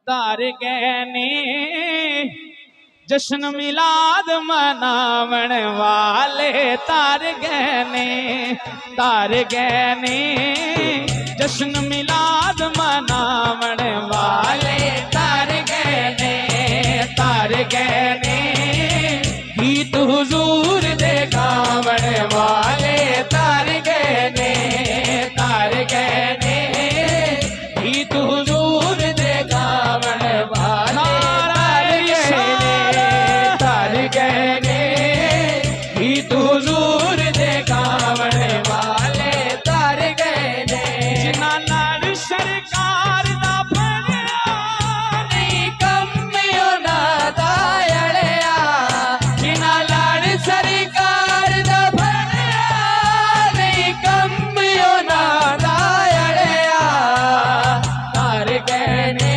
तार गहने जश्न मिलाद मनावण वाले तार गहने जश्न मिलाद मनावण वाले तार गहने गीत हुजूर दे गावण वाले तार गहने गीत हुजूर दे गावण वाले तार गहने गीत हुजूर दे गावण वाले तार गहने जिन्हां नाल सरकार दा बनया नहीं कम्मियो ना दायड़िया जिन्हां नाल सरकार दा बनया नहीं कम्मियो ना दायड़िया तार गहने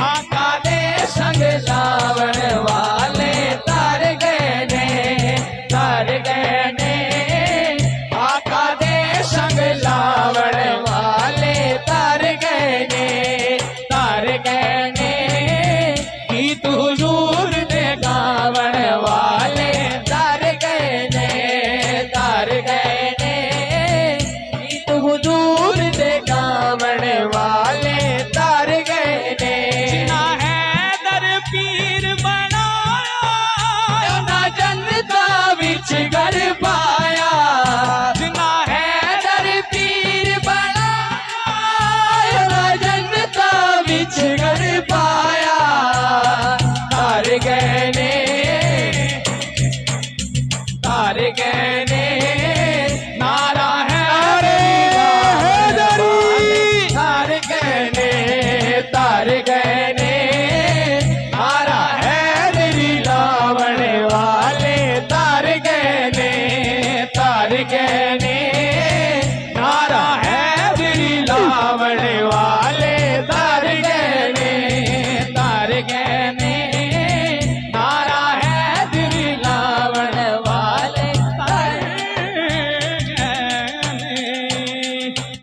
आका दे संग लावण वाले तार गहने आका दे संग लावण वाले तार गहने गीत हुजूर दे गावण वाले तार गहने गीत हुजूर